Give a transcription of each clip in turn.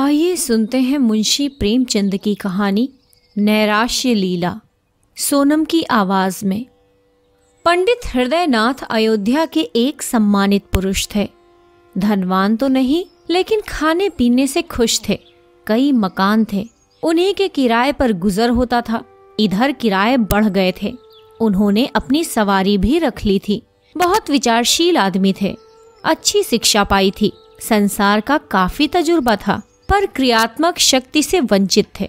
आइए सुनते हैं मुंशी प्रेमचंद की कहानी नैराश्य लीला, सोनम की आवाज में। पंडित हृदयनाथ अयोध्या के एक सम्मानित पुरुष थे। धनवान तो नहीं, लेकिन खाने पीने से खुश थे। कई मकान थे, उन्हीं के किराए पर गुजर होता था। इधर किराए बढ़ गए थे। उन्होंने अपनी सवारी भी रख ली थी। बहुत विचारशील आदमी थे। अच्छी शिक्षा पाई थी। संसार का काफी तजुर्बा था, पर क्रियात्मक शक्ति से वंचित थे।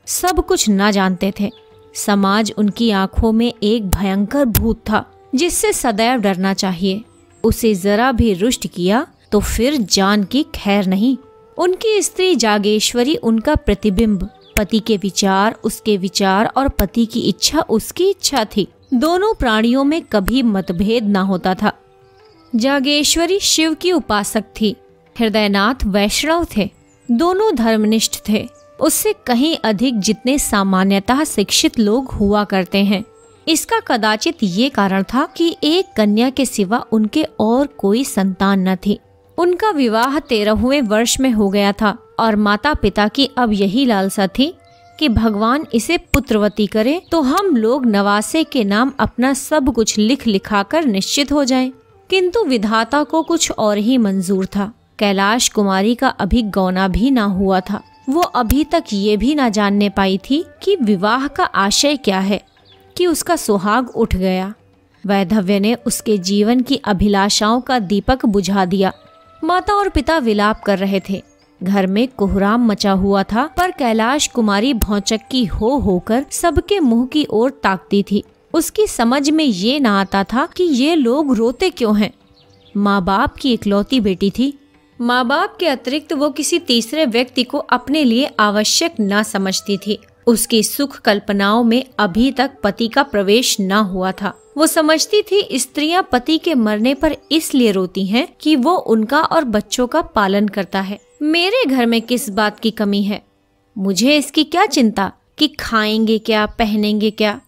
सब कुछ न जानते थे। समाज उनकी आंखों में एक भयंकर भूत था, जिससे सदैव डरना चाहिए। उसे जरा भी रुष्ट किया तो फिर जान की खैर नहीं। उनकी स्त्री जागेश्वरी उनका प्रतिबिंब। पति के विचार उसके विचार और पति की इच्छा उसकी इच्छा थी। दोनों प्राणियों में कभी मतभेद न होता था। जागेश्वरी शिव की उपासक थी। हृदयनाथ वैष्णव थे। दोनों धर्मनिष्ठ थे, उससे कहीं अधिक जितने सामान्यतः शिक्षित लोग हुआ करते हैं। इसका कदाचित ये कारण था कि एक कन्या के सिवा उनके और कोई संतान न थी। उनका विवाह 13वें वर्ष में हो गया था और माता पिता की अब यही लालसा थी कि भगवान इसे पुत्रवती करे तो हम लोग नवासे के नाम अपना सब कुछ लिख लिखाकर निश्चित हो जाएं। किंतु विधाता को कुछ और ही मंजूर था। कैलाश कुमारी का अभी गौना भी ना हुआ था। वो अभी तक ये भी ना जानने पाई थी कि विवाह का आशय क्या है, कि उसका सुहाग उठ गया। वैधव्य ने उसके जीवन की अभिलाषाओं का दीपक बुझा दिया। माता और पिता विलाप कर रहे थे। घर में कोहराम मचा हुआ था, पर कैलाश कुमारी भौचक्की होकर सबके मुंह की ओर ताकती थी। उसकी समझ में ये ना आता था कि ये लोग रोते क्यों हैं। माँ बाप की इकलौती बेटी थी। माँ बाप के अतिरिक्त वो किसी तीसरे व्यक्ति को अपने लिए आवश्यक न समझती थी। उसकी सुख कल्पनाओं में अभी तक पति का प्रवेश न हुआ था। वो समझती थी स्त्रियां पति के मरने पर इसलिए रोती हैं कि वो उनका और बच्चों का पालन करता है। मेरे घर में किस बात की कमी है? मुझे इसकी क्या चिंता कि खाएंगे क्या, पहनेंगे क्या।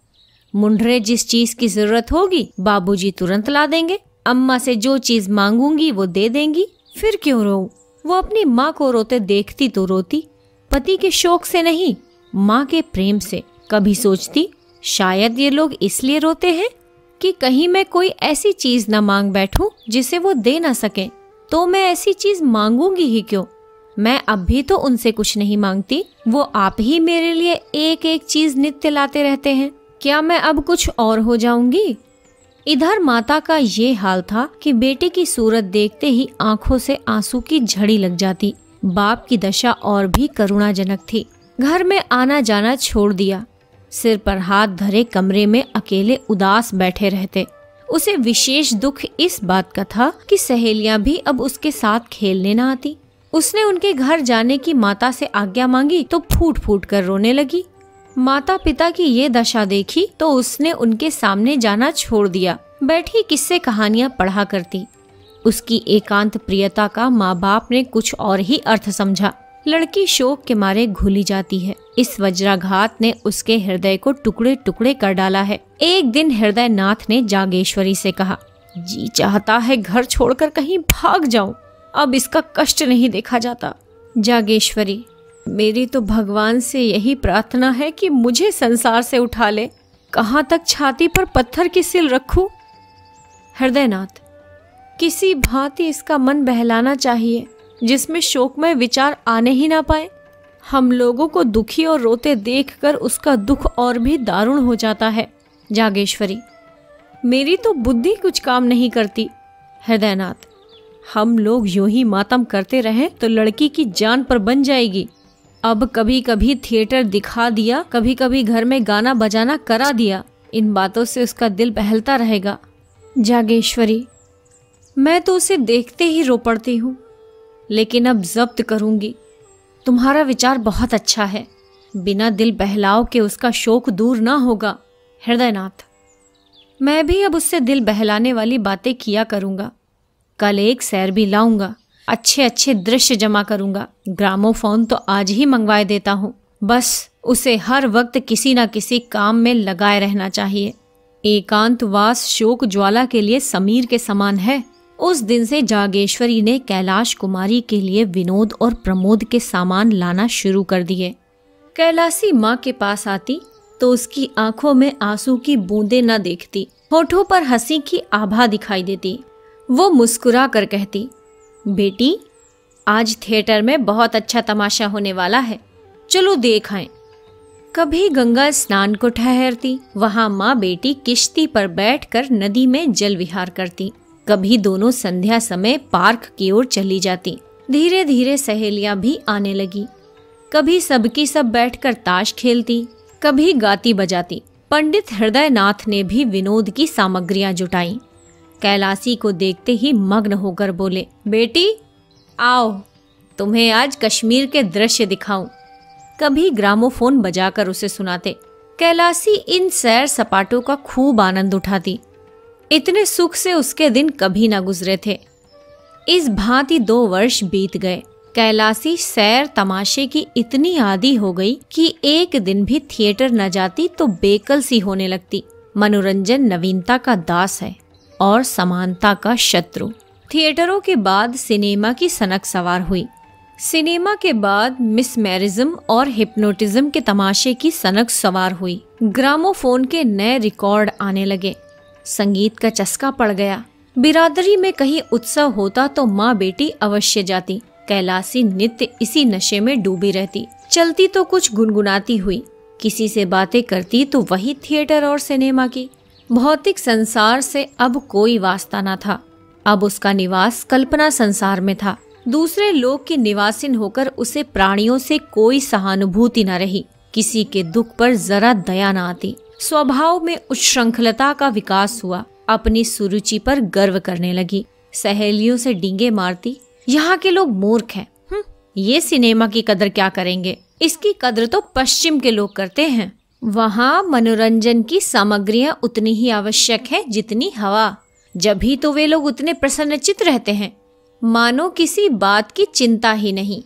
मुंडरे जिस चीज की जरूरत होगी बाबूजी तुरंत ला देंगे। अम्मा से जो चीज मांगूंगी वो दे देंगी। फिर क्यों रोऊं? वो अपनी माँ को रोते देखती तो रोती, पति के शोक से नहीं, माँ के प्रेम से। कभी सोचती शायद ये लोग इसलिए रोते हैं कि कहीं मैं कोई ऐसी चीज न मांग बैठूं जिसे वो दे न सके। तो मैं ऐसी चीज मांगूंगी ही क्यों? मैं अब भी तो उनसे कुछ नहीं मांगती। वो आप ही मेरे लिए एक एक चीज नित्य लाते रहते हैं। क्या मैं अब कुछ और हो जाऊंगी? इधर माता का ये हाल था कि बेटे की सूरत देखते ही आंखों से आंसू की झड़ी लग जाती। बाप की दशा और भी करुणाजनक थी। घर में आना जाना छोड़ दिया। सिर पर हाथ धरे कमरे में अकेले उदास बैठे रहते। उसे विशेष दुख इस बात का था कि सहेलियां भी अब उसके साथ खेलने न आती। उसने उनके घर जाने की माता से आज्ञा मांगी तो फूट फूट कर रोने लगी। माता पिता की ये दशा देखी तो उसने उनके सामने जाना छोड़ दिया। बैठी किस्से कहानियां पढ़ा करती। उसकी एकांत प्रियता का माँ बाप ने कुछ और ही अर्थ समझा। लड़की शोक के मारे घुली जाती है। इस वज्राघात ने उसके हृदय को टुकड़े टुकड़े कर डाला है। एक दिन हृदयनाथ ने जागेश्वरी से कहा, जी चाहता है घर छोड़कर कहीं भाग जाऊं। अब इसका कष्ट नहीं देखा जाता। जागेश्वरी, मेरी तो भगवान से यही प्रार्थना है कि मुझे संसार से उठा ले। कहाँ तक छाती पर पत्थर की सिल रखूं? हृदयनाथ, किसी भांति इसका मन बहलाना चाहिए जिसमें शोकमय विचार आने ही ना पाए। हम लोगों को दुखी और रोते देखकर उसका दुख और भी दारुण हो जाता है। जागेश्वरी, मेरी तो बुद्धि कुछ काम नहीं करती। हृदयनाथ, हम लोग यूं ही मातम करते रहे तो लड़की की जान पर बन जाएगी। अब कभी कभी थिएटर दिखा दिया, कभी कभी घर में गाना बजाना करा दिया। इन बातों से उसका दिल बहलता रहेगा। जागेश्वरी, मैं तो उसे देखते ही रो पड़ती हूँ, लेकिन अब जब्त करूंगी। तुम्हारा विचार बहुत अच्छा है। बिना दिल बहलाव के उसका शोक दूर ना होगा। हृदयनाथ, मैं भी अब उससे दिल बहलाने वाली बातें किया करूंगा। कल एक सैर भी लाऊंगा। अच्छे अच्छे दृश्य जमा करूंगा। ग्रामोफोन तो आज ही मंगवाए देता हूँ। बस उसे हर वक्त किसी न किसी काम में लगाए रहना चाहिए। एकांतवास शोक ज्वाला के लिए समीर के समान है। उस दिन से जागेश्वरी ने कैलाश कुमारी के लिए विनोद और प्रमोद के सामान लाना शुरू कर दिए। कैलाशी माँ के पास आती तो उसकी आंखों में आंसू की बूंदें न देखती, होठों पर हंसी की आभा दिखाई देती। वो मुस्कुरा कर कहती, बेटी आज थिएटर में बहुत अच्छा तमाशा होने वाला है, चलो देख आएं। कभी गंगा स्नान को ठहरती, वहां माँ बेटी किश्ती पर बैठकर नदी में जल विहार करती। कभी दोनों संध्या समय पार्क की ओर चली जाती। धीरे धीरे सहेलियां भी आने लगी। कभी सबकी सब बैठकर ताश खेलती, कभी गाती बजाती। पंडित हृदयनाथ ने भी विनोद की सामग्रियां जुटाई। कैलाशी को देखते ही मग्न होकर बोले, बेटी आओ, तुम्हें आज कश्मीर के दृश्य दिखाऊं। कभी ग्रामोफोन बजाकर उसे सुनाते। कैलाशी इन सैर सपाटों का खूब आनंद उठाती। इतने सुख से उसके दिन कभी न गुजरे थे। इस भांति 2 वर्ष बीत गए। कैलाशी सैर तमाशे की इतनी आदी हो गई कि एक दिन भी थिएटर न जाती तो बेकल सी होने लगती। मनोरंजन नवीनता का दास है और समानता का शत्रु। थिएटरों के बाद सिनेमा की सनक सवार हुई। सिनेमा के बाद मिसमैरिज्म और हिप्नोटिज्म के तमाशे की सनक सवार हुई। ग्रामोफोन के नए रिकॉर्ड आने लगे। संगीत का चस्का पड़ गया। बिरादरी में कहीं उत्सव होता तो माँ बेटी अवश्य जाती। कैलाशी नित्य इसी नशे में डूबी रहती। चलती तो कुछ गुनगुनाती हुई, किसी से बातें करती तो वही थिएटर और सिनेमा की। भौतिक संसार से अब कोई वास्ता न था। अब उसका निवास कल्पना संसार में था। दूसरे लोक की निवासिन होकर उसे प्राणियों से कोई सहानुभूति न रही। किसी के दुख पर जरा दया न आती। स्वभाव में उच्छृंखलता का विकास हुआ। अपनी सुरुचि पर गर्व करने लगी। सहेलियों से डींगे मारती, यहाँ के लोग मूर्ख हैं, ये सिनेमा की कदर क्या करेंगे, इसकी कदर तो पश्चिम के लोग करते हैं। वहाँ मनोरंजन की सामग्रियाँ उतनी ही आवश्यक है जितनी हवा। जब ही तो वे लोग उतने प्रसन्नचित्त रहते हैं, मानो किसी बात की चिंता ही नहीं।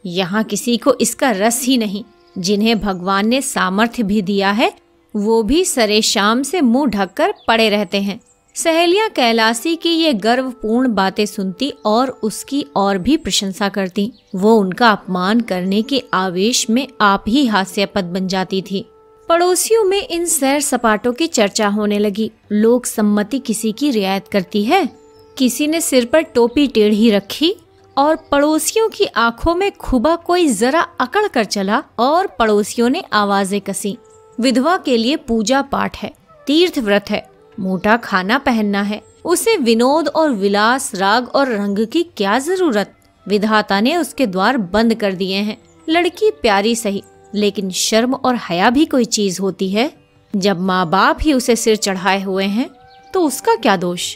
यहाँ किसी को इसका रस ही नहीं। जिन्हें भगवान ने सामर्थ्य भी दिया है वो भी सरे शाम से मुंह ढककर पड़े रहते हैं। सहेलियां कैलाशी की ये गर्वपूर्ण बातें सुनती और उसकी और भी प्रशंसा करती। वो उनका अपमान करने के आवेश में आप ही हास्यास्पद बन जाती थी। पड़ोसियों में इन सैर सपाटों की चर्चा होने लगी। लोक सम्मति किसी की रियायत करती है। किसी ने सिर पर टोपी टेढ़ी रखी और पड़ोसियों की आंखों में खुबा कोई जरा अकड़ कर चला और पड़ोसियों ने आवाजें कसी। विधवा के लिए पूजा पाठ है, तीर्थ व्रत है, मोटा खाना पहनना है, उसे विनोद और विलास, राग और रंग की क्या जरूरत। विधाता ने उसके द्वार बंद कर दिए हैं। लड़की प्यारी सही, लेकिन शर्म और हया भी कोई चीज होती है। जब माँ बाप ही उसे सिर चढ़ाए हुए हैं तो उसका क्या दोष।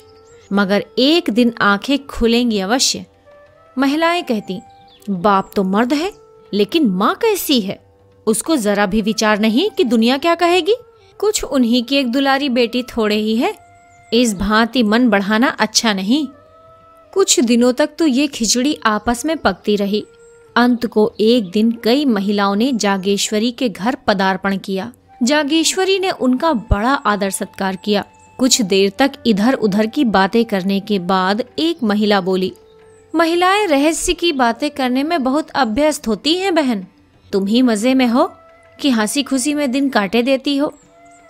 मगर एक दिन आंखें खुलेंगी अवश्य। महिलाएं कहती, बाप तो मर्द है लेकिन माँ कैसी है, उसको जरा भी विचार नहीं कि दुनिया क्या कहेगी। कुछ उन्हीं की एक दुलारी बेटी थोड़े ही है। इस भांति मन बढ़ाना अच्छा नहीं। कुछ दिनों तक तो ये खिचड़ी आपस में पकती रही। अंत को एक दिन कई महिलाओं ने जागेश्वरी के घर पदार्पण किया। जागेश्वरी ने उनका बड़ा आदर सत्कार किया। कुछ देर तक इधर उधर की बातें करने के बाद एक महिला बोली, महिलाएं रहस्य की बातें करने में बहुत अभ्यस्त होती हैं बहन। तुम ही मजे में हो कि हंसी खुशी में दिन काटे देती हो।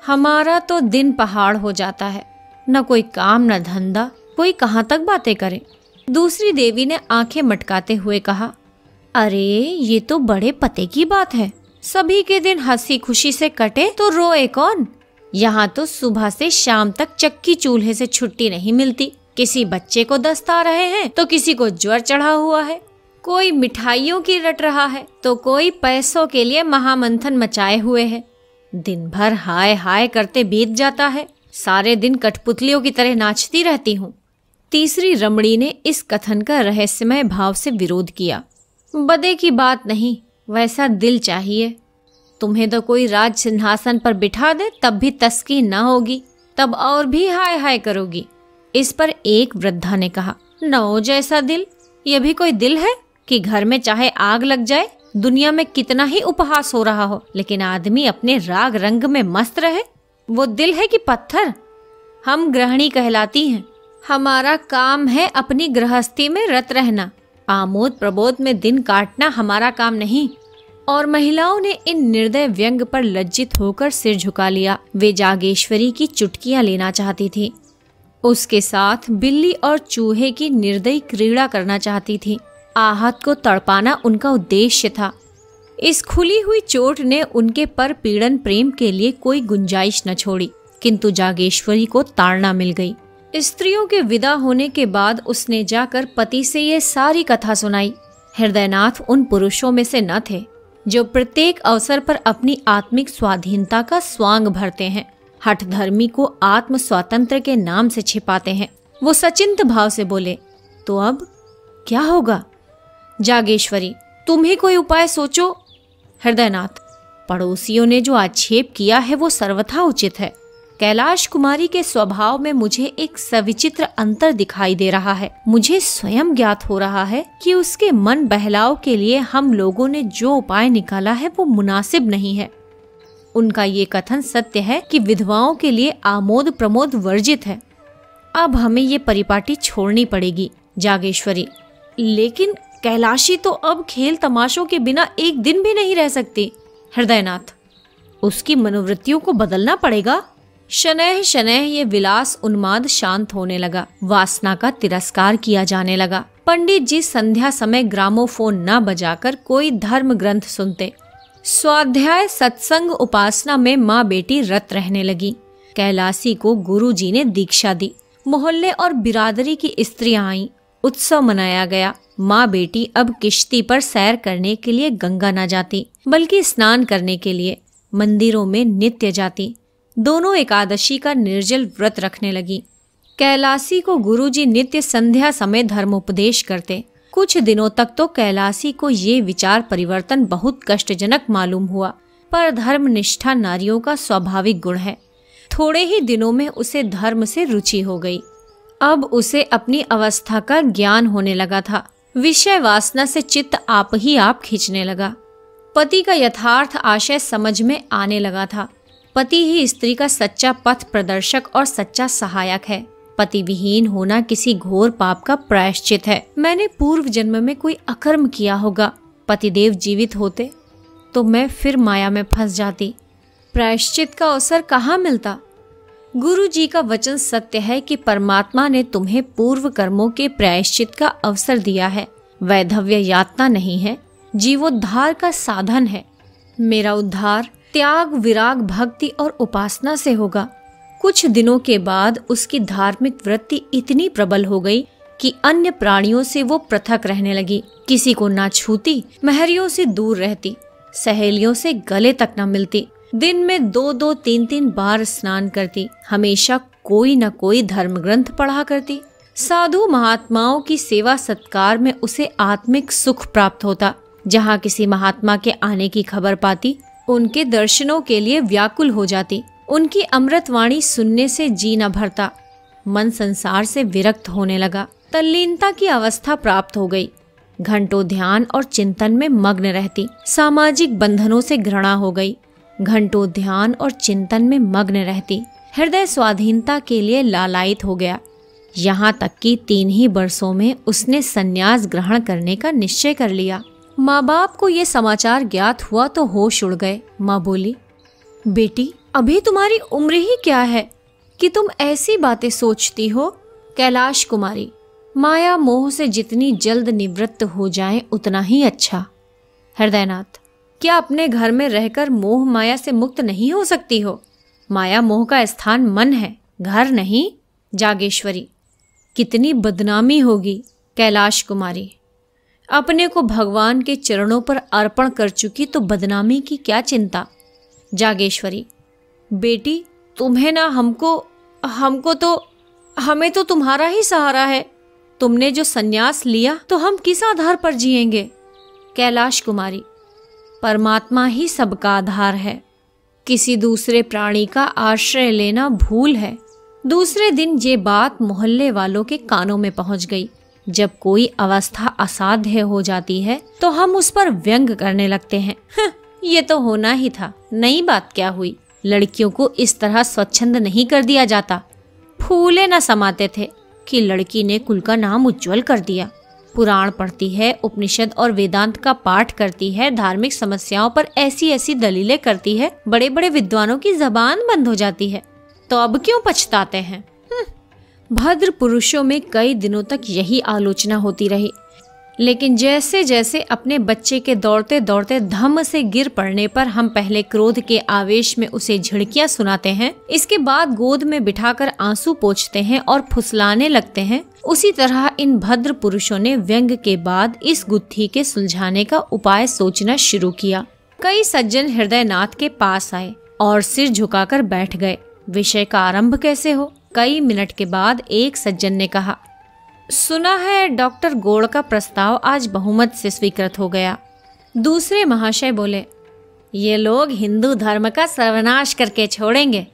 हमारा तो दिन पहाड़ हो जाता है, न कोई काम न धंधा, कोई कहाँ तक बातें करे। दूसरी देवी ने आंखें मटकाते हुए कहा, अरे ये तो बड़े पते की बात है। सभी के दिन हंसी खुशी से कटे तो रोए कौन। यहाँ तो सुबह से शाम तक चक्की चूल्हे से छुट्टी नहीं मिलती। किसी बच्चे को दस्त आ रहे हैं तो किसी को ज्वर चढ़ा हुआ है, कोई मिठाइयों की रट रहा है तो कोई पैसों के लिए महामंथन मचाए हुए है। दिन भर हाय हाय करते बीत जाता है। सारे दिन कठपुतलियों की तरह नाचती रहती हूँ। तीसरी रमणी ने इस कथन का रहस्यमय भाव से विरोध किया। बदे की बात नहीं, वैसा दिल चाहिए। तुम्हें तो कोई राज सिंहासन पर बिठा दे तब भी तस्की न होगी, तब और भी हाय हाय करोगी। इस पर एक वृद्धा ने कहा, नौ जैसा दिल, यह भी कोई दिल है कि घर में चाहे आग लग जाए, दुनिया में कितना ही उपहास हो रहा हो, लेकिन आदमी अपने राग रंग में मस्त रहे। वो दिल है कि पत्थर। हम गृहिणी कहलाती हैं, हमारा काम है अपनी गृहस्थी में रत रहना, आमोद प्रमोद में दिन काटना हमारा काम नहीं। और महिलाओं ने इन निर्दय व्यंग पर लज्जित होकर सिर झुका लिया। वे जागेश्वरी की चुटकियां लेना चाहती थी, उसके साथ बिल्ली और चूहे की निर्दयी क्रीड़ा करना चाहती थी। आहत को तड़पाना उनका उद्देश्य था। इस खुली हुई चोट ने उनके पर पीड़न प्रेम के लिए कोई गुंजाइश न छोड़ी, किंतु जागेश्वरी को ताड़ना मिल गई। स्त्रियों के विदा होने के बाद उसने जाकर पति से ये सारी कथा सुनाई। हृदयनाथ उन पुरुषों में से न थे जो प्रत्येक अवसर पर अपनी आत्मिक स्वाधीनता का स्वांग भरते हैं, हठधर्मी को आत्म स्वातंत्र के नाम से छिपाते हैं। वो सचिंत भाव से बोले, तो अब क्या होगा? जागेश्वरी, तुम ही कोई उपाय सोचो। हृदयनाथ, पड़ोसियों ने जो आक्षेप किया है वो सर्वथा उचित है। कैलाश कुमारी के स्वभाव में मुझे एक सविचित्र अंतर दिखाई दे रहा है। मुझे स्वयं ज्ञात हो रहा है कि उसके मन बहलाव के लिए हम लोगों ने जो उपाय निकाला है वो मुनासिब नहीं है। उनका ये कथन सत्य है कि विधवाओं के लिए आमोद प्रमोद वर्जित है। अब हमें ये परिपाटी छोड़नी पड़ेगी। जागेश्वरी, लेकिन कैलाशी तो अब खेल तमाशों के बिना एक दिन भी नहीं रह सकती। हृदयनाथ, उसकी मनोवृत्तियों को बदलना पड़ेगा। शनैः शनैः ये विलास उन्माद शांत होने लगा। वासना का तिरस्कार किया जाने लगा। पंडित जी संध्या समय ग्रामोफोन न बजाकर कोई धर्म ग्रंथ सुनते। स्वाध्याय सत्संग उपासना में माँ बेटी रत रहने लगी। कैलाशी को गुरुजी ने दीक्षा दी। मोहल्ले और बिरादरी की स्त्रियां आईं। उत्सव मनाया गया। माँ बेटी अब किश्ती पर सैर करने के लिए गंगा न जाती, बल्कि स्नान करने के लिए मंदिरों में नित्य जाती। दोनों एकादशी का निर्जल व्रत रखने लगी। कैलाशी को गुरुजी नित्य संध्या समय धर्मोपदेश करते। कुछ दिनों तक तो कैलाशी को ये विचार परिवर्तन बहुत कष्टजनक मालूम हुआ, पर धर्मनिष्ठा नारियों का स्वाभाविक गुण है। थोड़े ही दिनों में उसे धर्म से रुचि हो गई। अब उसे अपनी अवस्था का ज्ञान होने लगा था। विषय वासना से चित्त आप ही आप खींचने लगा। पति का यथार्थ आशय समझ में आने लगा था। पति ही स्त्री का सच्चा पथ प्रदर्शक और सच्चा सहायक है। पति विहीन होना किसी घोर पाप का प्रायश्चित है। मैंने पूर्व जन्म में कोई अकर्म किया होगा। पतिदेव जीवित होते तो मैं फिर माया में फंस जाती। प्रायश्चित का अवसर कहाँ मिलता? गुरु जी का वचन सत्य है कि परमात्मा ने तुम्हें पूर्व कर्मों के प्रायश्चित का अवसर दिया है। वैधव्य यातना नहीं है, जीवोद्धार का साधन है। मेरा उद्धार त्याग, विराग, भक्ति और उपासना से होगा। कुछ दिनों के बाद उसकी धार्मिक वृत्ति इतनी प्रबल हो गई कि अन्य प्राणियों से वो पृथक रहने लगी। किसी को ना छूती, महरियों से दूर रहती, सहेलियों से गले तक न मिलती। दिन में 2-2, 3-3 बार स्नान करती। हमेशा कोई न कोई धर्म ग्रंथ पढ़ा करती। साधु महात्माओं की सेवा सत्कार में उसे आत्मिक सुख प्राप्त होता। जहाँ किसी महात्मा के आने की खबर पाती, उनके दर्शनों के लिए व्याकुल हो जाती। उनकी अमृतवाणी सुनने से जी न भरता। मन संसार से विरक्त होने लगा। तल्लीनता की अवस्था प्राप्त हो गई। घंटों ध्यान और चिंतन में मग्न रहती। सामाजिक बंधनों से घृणा हो गई। घंटों ध्यान और चिंतन में मग्न रहती। हृदय स्वाधीनता के लिए लालायित हो गया। यहाँ तक कि 3 ही वर्षों में उसने संन्यास ग्रहण करने का निश्चय कर लिया। माँ बाप को ये समाचार ज्ञात हुआ तो होश उड़ गए। माँ बोली, बेटी, अभी तुम्हारी उम्र ही क्या है कि तुम ऐसी बातें सोचती हो? कैलाश कुमारी, माया मोह से जितनी जल्द निवृत्त हो जाएं उतना ही अच्छा। हृदयनाथ, क्या अपने घर में रहकर मोह माया से मुक्त नहीं हो सकती हो? माया मोह का स्थान मन है, घर नहीं। जागेश्वरी, कितनी बदनामी होगी। कैलाश कुमारी, अपने को भगवान के चरणों पर अर्पण कर चुकी तो बदनामी की क्या चिंता। जागेश्वरी, बेटी, तुम्हें ना हमें तो तुम्हारा ही सहारा है। तुमने जो संन्यास लिया तो हम किस आधार पर जिएंगे? कैलाश कुमारी, परमात्मा ही सबका आधार है। किसी दूसरे प्राणी का आश्रय लेना भूल है। दूसरे दिन ये बात मोहल्ले वालों के कानों में पहुंच गई। जब कोई अवस्था असाध्य हो जाती है तो हम उस पर व्यंग करने लगते हैं। ये तो होना ही था, नई बात क्या हुई। लड़कियों को इस तरह स्वच्छंद नहीं कर दिया जाता। फूले न समाते थे। कि लड़की ने कुल का नाम उज्जवल कर दिया। पुराण पढ़ती है, उपनिषद और वेदांत का पाठ करती है, धार्मिक समस्याओं पर ऐसी ऐसी दलीलें करती है, बड़े बड़े विद्वानों की जबान बंद हो जाती है। तो अब क्यों पछताते हैं? भद्र पुरुषों में कई दिनों तक यही आलोचना होती रही, लेकिन जैसे जैसे अपने बच्चे के दौड़ते दौड़ते धम्म से गिर पड़ने पर हम पहले क्रोध के आवेश में उसे झिड़कियां सुनाते हैं, इसके बाद गोद में बिठाकर आंसू पोंछते हैं और फुसलाने लगते हैं, उसी तरह इन भद्र पुरुषों ने व्यंग के बाद इस गुत्थी के सुलझाने का उपाय सोचना शुरू किया। कई सज्जन हृदयनाथ के पास आए और सिर झुकाकर बैठ गए। विषय का आरंभ कैसे हो? कई मिनट के बाद एक सज्जन ने कहा, सुना है डॉक्टर गोड़ का प्रस्ताव आज बहुमत से स्वीकृत हो गया। दूसरे महाशय बोले, ये लोग हिंदू धर्म का सर्वनाश करके छोड़ेंगे।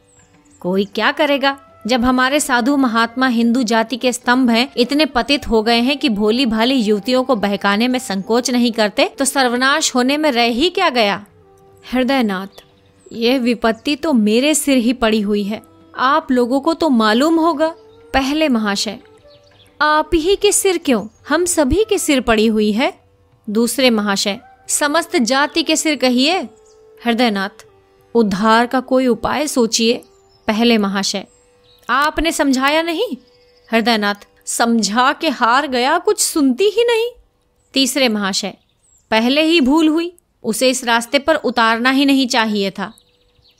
कोई क्या करेगा जब हमारे साधु महात्मा हिंदू जाति के स्तंभ हैं, इतने पतित हो गए हैं कि भोली भाली युवतियों को बहकाने में संकोच नहीं करते, तो सर्वनाश होने में रह ही क्या गया? हृदयनाथ, यह विपत्ति तो मेरे सिर ही पड़ी हुई है, आप लोगों को तो मालूम होगा। पहले महाशय, आप ही के सिर क्यों, हम सभी के सिर पड़ी हुई है। दूसरे महाशय, समस्त जाति के सिर कहिए। हृदयनाथ, उद्धार का कोई उपाय सोचिए। पहले महाशय, आपने समझाया नहीं। हृदयनाथ, समझा के हार गया, कुछ सुनती ही नहीं। तीसरे महाशय, पहले ही भूल हुई, उसे इस रास्ते पर उतारना ही नहीं चाहिए था।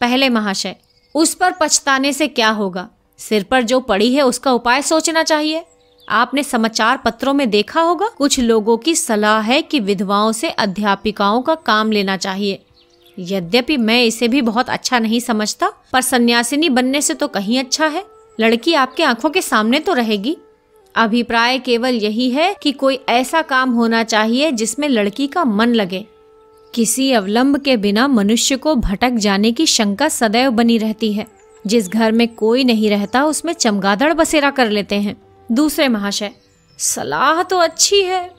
पहले महाशय, उस पर पछताने से क्या होगा, सिर पर जो पड़ी है उसका उपाय सोचना चाहिए। आपने समाचार पत्रों में देखा होगा, कुछ लोगों की सलाह है कि विधवाओं से अध्यापिकाओं का काम लेना चाहिए। यद्यपि मैं इसे भी बहुत अच्छा नहीं समझता, पर सन्यासिनी बनने से तो कहीं अच्छा है। लड़की आपके आंखों के सामने तो रहेगी। अभिप्राय केवल यही है कि कोई ऐसा काम होना चाहिए जिसमें लड़की का मन लगे। किसी अवलंब के बिना मनुष्य को भटक जाने की शंका सदैव बनी रहती है। जिस घर में कोई नहीं रहता उसमें चमगादड़ बसेरा कर लेते हैं। दूसरे महाशय, सलाह तो अच्छी है,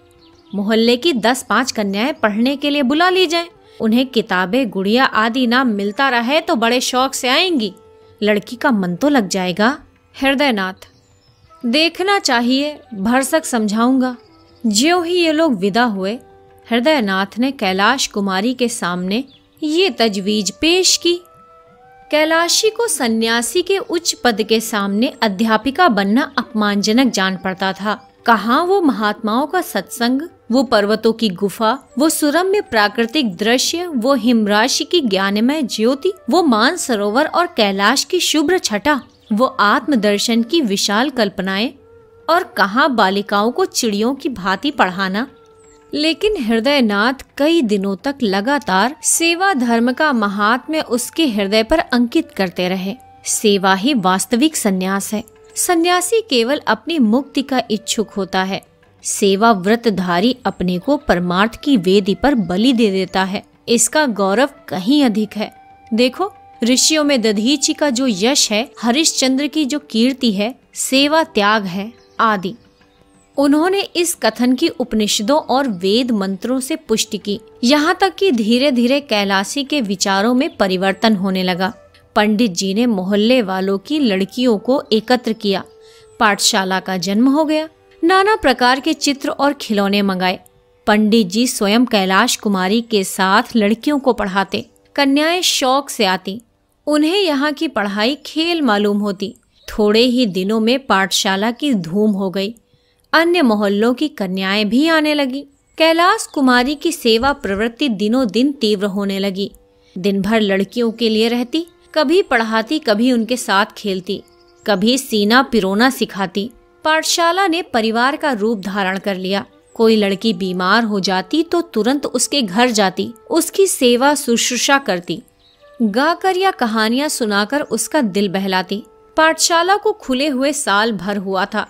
मोहल्ले की 10-5 कन्याएं पढ़ने के लिए बुला ली जाएं। उन्हें किताबें, गुड़िया आदि नाम मिलता रहे तो बड़े शौक से आएंगी, लड़की का मन तो लग जाएगा। हृदयनाथ, देखना चाहिए, भरसक समझाऊंगा। ज्यों ही ये लोग विदा हुए, हृदयनाथ ने कैलाश कुमारी के सामने ये तजवीज पेश की। कैलाशी को सन्यासी के उच्च पद के सामने अध्यापिका बनना अपमानजनक जान पड़ता था। कहाँ वो महात्माओं का सत्संग, वो पर्वतों की गुफा, वो सुरम्य प्राकृतिक दृश्य, वो हिमराशि की ज्ञानमय ज्योति, वो मानसरोवर और कैलाश की शुभ्र छटा, वो आत्मदर्शन की विशाल कल्पनाएं, और कहाँ बालिकाओं को चिड़ियों की भांति पढ़ाना। लेकिन हृदयनाथ कई दिनों तक लगातार सेवा धर्म का महात्म्य उसके हृदय पर अंकित करते रहे। सेवा ही वास्तविक सन्यास है। सन्यासी केवल अपनी मुक्ति का इच्छुक होता है। सेवा व्रतधारी अपने को परमार्थ की वेदी पर बलि दे देता है। इसका गौरव कहीं अधिक है। देखो, ऋषियों में दधीचि का जो यश है, हरिश्चंद्र की जो कीर्ति है, सेवा त्याग है आदि। उन्होंने इस कथन की उपनिषदों और वेद मंत्रों से पुष्टि की। यहाँ तक कि धीरे धीरे कैलाशी के विचारों में परिवर्तन होने लगा। पंडित जी ने मोहल्ले वालों की लड़कियों को एकत्र किया। पाठशाला का जन्म हो गया। नाना प्रकार के चित्र और खिलौने मंगाए। पंडित जी स्वयं कैलाश कुमारी के साथ लड़कियों को पढ़ाते। कन्याएं शौक से आती। उन्हें यहाँ की पढ़ाई खेल मालूम होती। थोड़े ही दिनों में पाठशाला की धूम हो गई। अन्य मोहल्लों की कन्याएं भी आने लगी। कैलाश कुमारी की सेवा प्रवृत्ति दिनों दिन तीव्र होने लगी। दिन भर लड़कियों के लिए रहती, कभी पढ़ाती, कभी उनके साथ खेलती, कभी सीना पिरोना सिखाती। पाठशाला ने परिवार का रूप धारण कर लिया। कोई लड़की बीमार हो जाती तो तुरंत उसके घर जाती, उसकी सेवा शुश्रूषा करती, गाकर या कहानियां सुनाकर उसका दिल बहलाती। पाठशाला को खुले हुए साल भर हुआ था।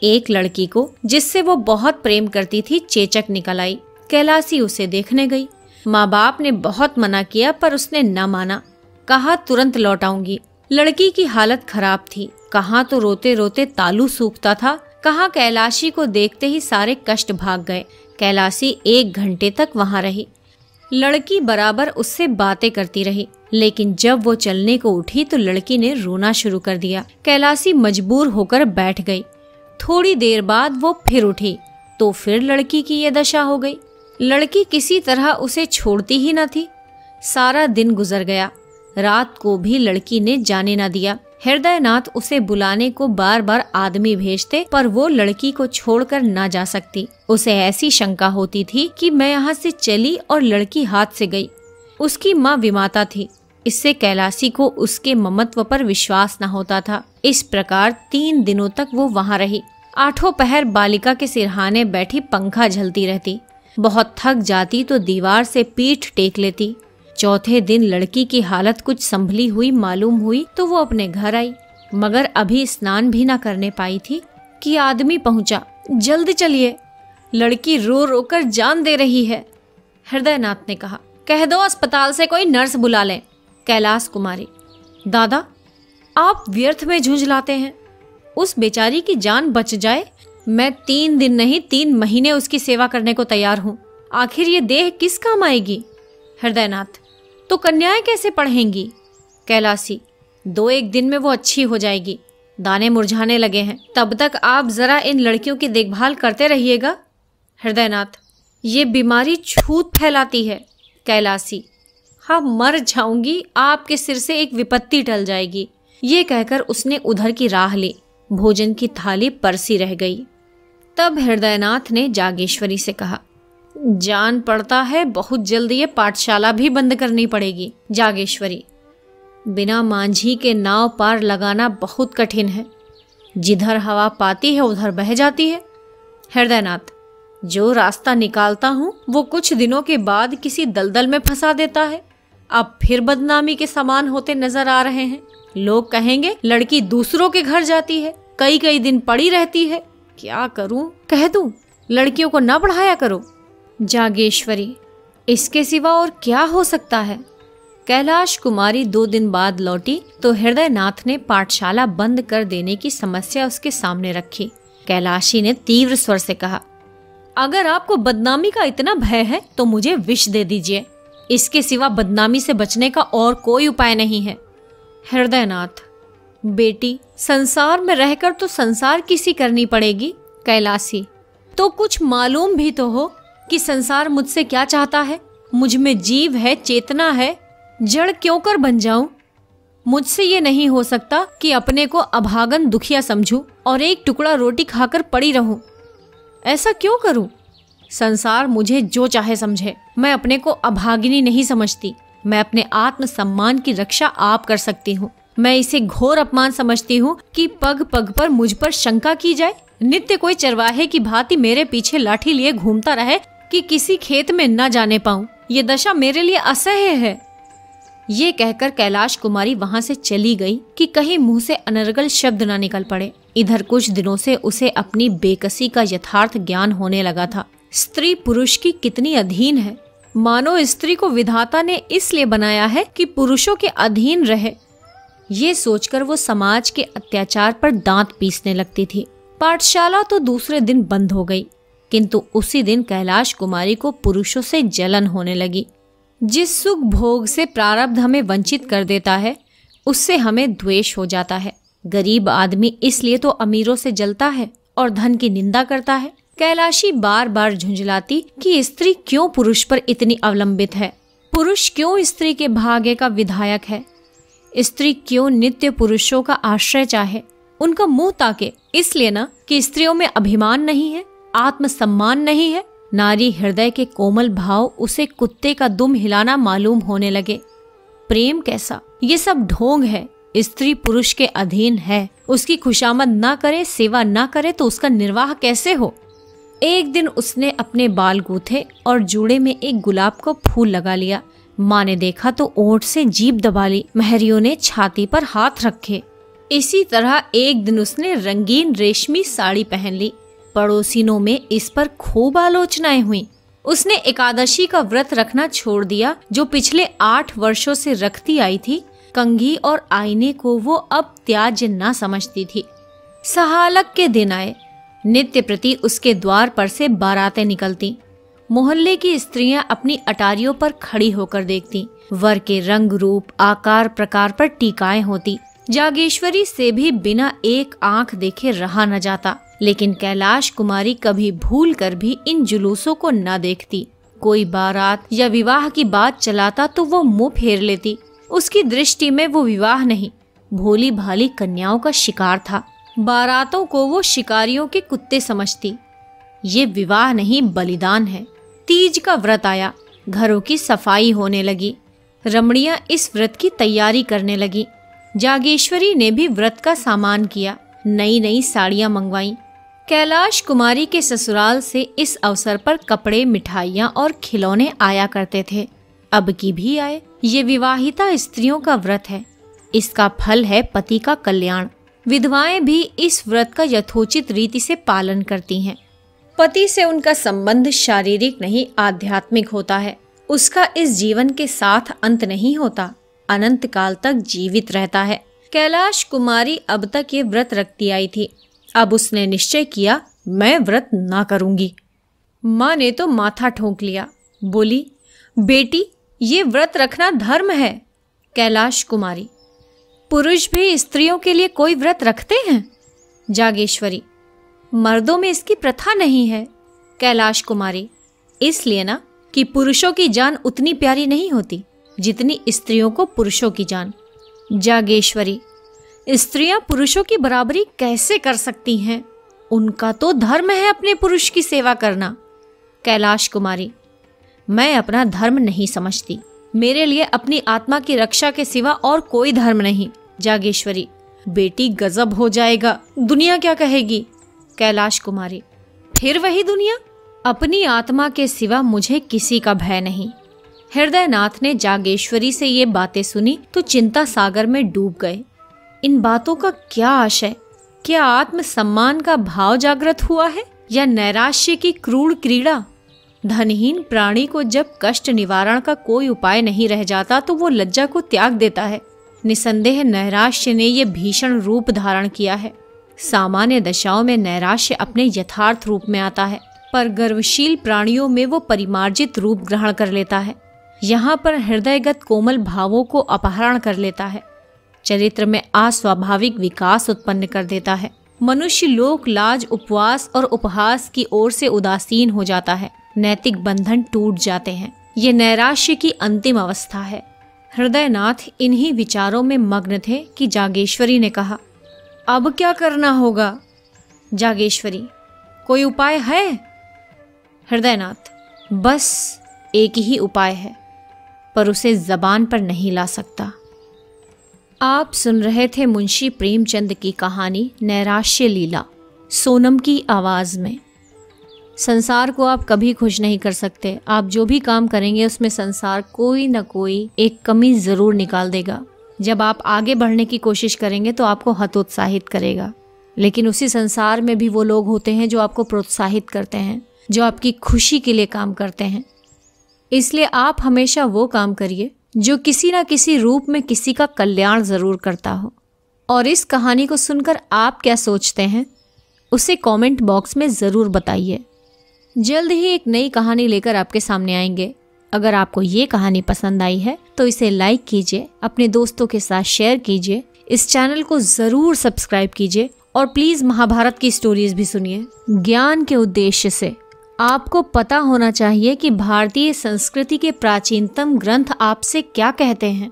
एक लड़की को, जिससे वो बहुत प्रेम करती थी, चेचक निकल आई। कैलाशी उसे देखने गई। माँ बाप ने बहुत मना किया पर उसने न माना। कहा तुरंत लौटाऊंगी। लड़की की हालत खराब थी। कहाँ तो रोते रोते तालू सूखता था, कहाँ कैलाशी को देखते ही सारे कष्ट भाग गए। कैलाशी 1 घंटे तक वहाँ रही। लड़की बराबर उससे बातें करती रही, लेकिन जब वो चलने को उठी तो लड़की ने रोना शुरू कर दिया। कैलाशी मजबूर होकर बैठ गई। थोड़ी देर बाद वो फिर उठी तो फिर लड़की की ये दशा हो गई। लड़की किसी तरह उसे छोड़ती ही न थी। सारा दिन गुजर गया, रात को भी लड़की ने जाने न दिया। हृदयनाथ उसे बुलाने को बार बार आदमी भेजते, पर वो लड़की को छोड़कर ना जा सकती। उसे ऐसी शंका होती थी कि मैं यहाँ से चली और लड़की हाथ से गई। उसकी माँ विमाता थी, इससे कैलाशी को उसके ममत्व पर विश्वास न होता था। इस प्रकार 3 दिनों तक वो वहाँ रही। 8 पहर बालिका के सिरहाने बैठी पंखा झलती रहती। बहुत थक जाती तो दीवार से पीठ टेक लेती। चौथे दिन लड़की की हालत कुछ संभली हुई मालूम हुई तो वो अपने घर आई, मगर अभी स्नान भी न करने पाई थी कि आदमी पहुंचा। जल्दी चलिए, लड़की रो रो कर जान दे रही है। हृदयनाथ ने कहा, कह दो अस्पताल से कोई नर्स बुला लें। कैलाश कुमारी, दादा आप व्यर्थ में झुंझलाते हैं। उस बेचारी की जान बच जाए, मैं 3 दिन नहीं 3 महीने उसकी सेवा करने को तैयार हूँ। आखिर ये देह किस काम आएगी? हृदयनाथ, तो कन्याएं कैसे पढ़ेंगी? कैलाशी, 2-1 दिन में वो अच्छी हो जाएगी। दाने मुरझाने लगे हैं, तब तक आप जरा इन लड़कियों की देखभाल करते रहिएगा। हृदयनाथ, ये बीमारी छूत फैलाती है। कैलाशी, हाँ मर जाऊंगी, आपके सिर से एक विपत्ति टल जाएगी। ये कहकर उसने उधर की राह ली। भोजन की थाली परसी रह गई। तब हृदयनाथ ने जागेश्वरी से कहा, जान पड़ता है बहुत जल्दी ये पाठशाला भी बंद करनी पड़ेगी। जागेश्वरी, बिना मांझी के नाव पार लगाना बहुत कठिन है। जिधर हवा पाती है उधर बह जाती है। हृदयनाथ, जो रास्ता निकालता हूँ वो कुछ दिनों के बाद किसी दलदल में फंसा देता है। अब फिर बदनामी के समान होते नजर आ रहे हैं। लोग कहेंगे लड़की दूसरों के घर जाती है, कई दिन पड़ी रहती है। क्या करूं? कह दूं लड़कियों को ना पढ़ाया करो। जागेश्वरी, इसके सिवा और क्या हो सकता है? कैलाश कुमारी 2 दिन बाद लौटी तो हृदयनाथ ने पाठशाला बंद कर देने की समस्या उसके सामने रखी। कैलाशी ने तीव्र स्वर से कहा, अगर आपको बदनामी का इतना भय है तो मुझे विष दे दीजिए। इसके सिवा बदनामी से बचने का और कोई उपाय नहीं है। हृदयनाथ, बेटी संसार में रहकर तो संसार किसी करनी पड़ेगी। कैलाशी, तो कुछ मालूम भी तो हो कि संसार मुझसे क्या चाहता है। मुझ में जीव है, चेतना है, जड़ क्यों कर बन जाऊं? मुझसे ये नहीं हो सकता कि अपने को अभागन दुखिया समझूं और एक टुकड़ा रोटी खाकर पड़ी रहूं। ऐसा क्यों करूं? संसार मुझे जो चाहे समझे, मैं अपने को अभागिनी नहीं समझती। मैं अपने आत्म सम्मान की रक्षा आप कर सकती हूँ। मैं इसे घोर अपमान समझती हूँ कि पग पग पर मुझ पर शंका की जाए। नित्य कोई चरवाहे की भांति मेरे पीछे लाठी लिए घूमता रहे कि किसी खेत में न जाने पाऊं। ये दशा मेरे लिए असह्य है। ये कहकर कैलाश कुमारी वहां से चली गई कि कहीं मुंह से अनर्गल शब्द न निकल पड़े। इधर कुछ दिनों से उसे अपनी बेकसी का यथार्थ ज्ञान होने लगा था। स्त्री पुरुष की कितनी अधीन है। मानो स्त्री को विधाता ने इसलिए बनाया है कि पुरुषों के अधीन रहे। ये सोचकर वो समाज के अत्याचार पर दांत पीसने लगती थी। पाठशाला तो दूसरे दिन बंद हो गई, किंतु उसी दिन कैलाश कुमारी को पुरुषों से जलन होने लगी। जिस सुख भोग से प्रारब्ध हमें वंचित कर देता है, उससे हमें द्वेष हो जाता है। गरीब आदमी इसलिए तो अमीरों से जलता है और धन की निंदा करता है। कैलाशी बार बार झुंझलाती कि स्त्री क्यों पुरुष पर इतनी अवलंबित है, पुरुष क्यों स्त्री के भाग्य का विधायक है, स्त्री क्यों नित्य पुरुषों का आश्रय चाहे, उनका मुंह ताके। इसलिए ना कि स्त्रियों में अभिमान नहीं है, आत्मसम्मान नहीं है। नारी हृदय के कोमल भाव उसे कुत्ते का दुम हिलाना मालूम होने लगे। प्रेम कैसा? ये सब ढोंग है। स्त्री पुरुष के अधीन है, उसकी खुशामद ना करे, सेवा ना करे तो उसका निर्वाह कैसे हो? एक दिन उसने अपने बाल गूथे और जूड़े में एक गुलाब का फूल लगा लिया। माँ ने देखा तो ओंठ से जीभ दबा ली। महरियों ने छाती पर हाथ रखे। इसी तरह एक दिन उसने रंगीन रेशमी साड़ी पहन ली। पड़ोसिनों में इस पर खूब आलोचनाएं हुई। उसने एकादशी का व्रत रखना छोड़ दिया, जो पिछले 8 वर्षों से रखती आई थी। कंघी और आईने को वो अब त्याज्य न समझती थी। सहालक के दिन आए। नित्य प्रति उसके द्वार पर से बारातें निकलती। मोहल्ले की स्त्रियां अपनी अटारियों पर खड़ी होकर देखती। वर के रंग रूप आकार प्रकार पर टीकाएं होती। जागेश्वरी से भी बिना एक आंख देखे रहा न जाता। लेकिन कैलाश कुमारी कभी भूल कर भी इन जुलूसों को न देखती। कोई बारात या विवाह की बात चलाता तो वो मुंह फेर लेती। उसकी दृष्टि में वो विवाह नहीं, भोली भाली कन्याओं का शिकार था। बारातों को वो शिकारियों के कुत्ते समझती। ये विवाह नहीं, बलिदान है। तीज का व्रत आया, घरों की सफाई होने लगी। रमणियां इस व्रत की तैयारी करने लगी। जागेश्वरी ने भी व्रत का सामान किया, नई नई साड़ियां मंगवाई। कैलाश कुमारी के ससुराल से इस अवसर पर कपड़े, मिठाइयां और खिलौने आया करते थे। अब की भी आए। ये विवाहिता स्त्रियों का व्रत है। इसका फल है पति का कल्याण। विधवाएं भी इस व्रत का यथोचित रीति से पालन करती हैं। पति से उनका संबंध शारीरिक नहीं, आध्यात्मिक होता है। उसका इस जीवन के साथ अंत नहीं होता, अनंत काल तक जीवित रहता है। कैलाश कुमारी अब तक ये व्रत रखती आई थी। अब उसने निश्चय किया, मैं व्रत ना करूंगी। माँ ने तो माथा ठोंक लिया, बोली, बेटी ये व्रत रखना धर्म है। कैलाश कुमारी, पुरुष भी स्त्रियों के लिए कोई व्रत रखते हैं? जागेश्वरी, मर्दों में इसकी प्रथा नहीं है। कैलाश कुमारी, इसलिए ना कि पुरुषों की जान उतनी प्यारी नहीं होती जितनी स्त्रियों को पुरुषों की जान। जागेश्वरी, स्त्रियां पुरुषों की बराबरी कैसे कर सकती हैं? उनका तो धर्म है अपने पुरुष की सेवा करना। कैलाश कुमारी, मैं अपना धर्म नहीं समझती। मेरे लिए अपनी आत्मा की रक्षा के सिवा और कोई धर्म नहीं। जागेश्वरी, बेटी गजब हो जाएगा, दुनिया क्या कहेगी? कैलाश कुमारी, फिर वही दुनिया? अपनी आत्मा के सिवा मुझे किसी का भय नहीं। हृदयनाथ ने जागेश्वरी से ये बातें सुनी तो चिंता सागर में डूब गए। इन बातों का क्या आशय? क्या आत्म सम्मान का भाव जागृत हुआ है या नैराश्य की क्रूर क्रीड़ा? धनहीन प्राणी को जब कष्ट निवारण का कोई उपाय नहीं रह जाता तो वो लज्जा को त्याग देता है। निसंदेह नैराश्य ने ये भीषण रूप धारण किया है। सामान्य दशाओं में नैराश्य अपने यथार्थ रूप में आता है, पर गर्वशील प्राणियों में वो परिमार्जित रूप ग्रहण कर लेता है। यहाँ पर हृदयगत कोमल भावों को अपहरण कर लेता है, चरित्र में अस्वाभाविक विकास उत्पन्न कर देता है। मनुष्य लोक लाज, उपवास और उपहास की ओर से उदासीन हो जाता है। नैतिक बंधन टूट जाते हैं। ये नैराश्य की अंतिम अवस्था है। हृदयनाथ इन्हीं विचारों में मग्न थे कि जागेश्वरी ने कहा, अब क्या करना होगा? जागेश्वरी, कोई उपाय है? हृदयनाथ, बस एक ही उपाय है, पर उसे जबान पर नहीं ला सकता। आप सुन रहे थे मुंशी प्रेमचंद की कहानी नैराश्य लीला, सोनम की आवाज में। संसार को आप कभी खुश नहीं कर सकते। आप जो भी काम करेंगे उसमें संसार कोई न कोई एक कमी जरूर निकाल देगा। जब आप आगे बढ़ने की कोशिश करेंगे तो आपको हतोत्साहित करेगा, लेकिन उसी संसार में भी वो लोग होते हैं जो आपको प्रोत्साहित करते हैं, जो आपकी खुशी के लिए काम करते हैं। इसलिए आप हमेशा वो काम करिए जो किसी न किसी रूप में किसी का कल्याण जरूर करता हो। और इस कहानी को सुनकर आप क्या सोचते हैं उसे कमेंट बॉक्स में ज़रूर बताइए। जल्द ही एक नई कहानी लेकर आपके सामने आएंगे। अगर आपको ये कहानी पसंद आई है तो इसे लाइक कीजिए, अपने दोस्तों के साथ शेयर कीजिए, इस चैनल को ज़रूर सब्सक्राइब कीजिए और प्लीज़ महाभारत की स्टोरीज भी सुनिए ज्ञान के उद्देश्य से। आपको पता होना चाहिए कि भारतीय संस्कृति के प्राचीनतम ग्रंथ आपसे क्या कहते हैं।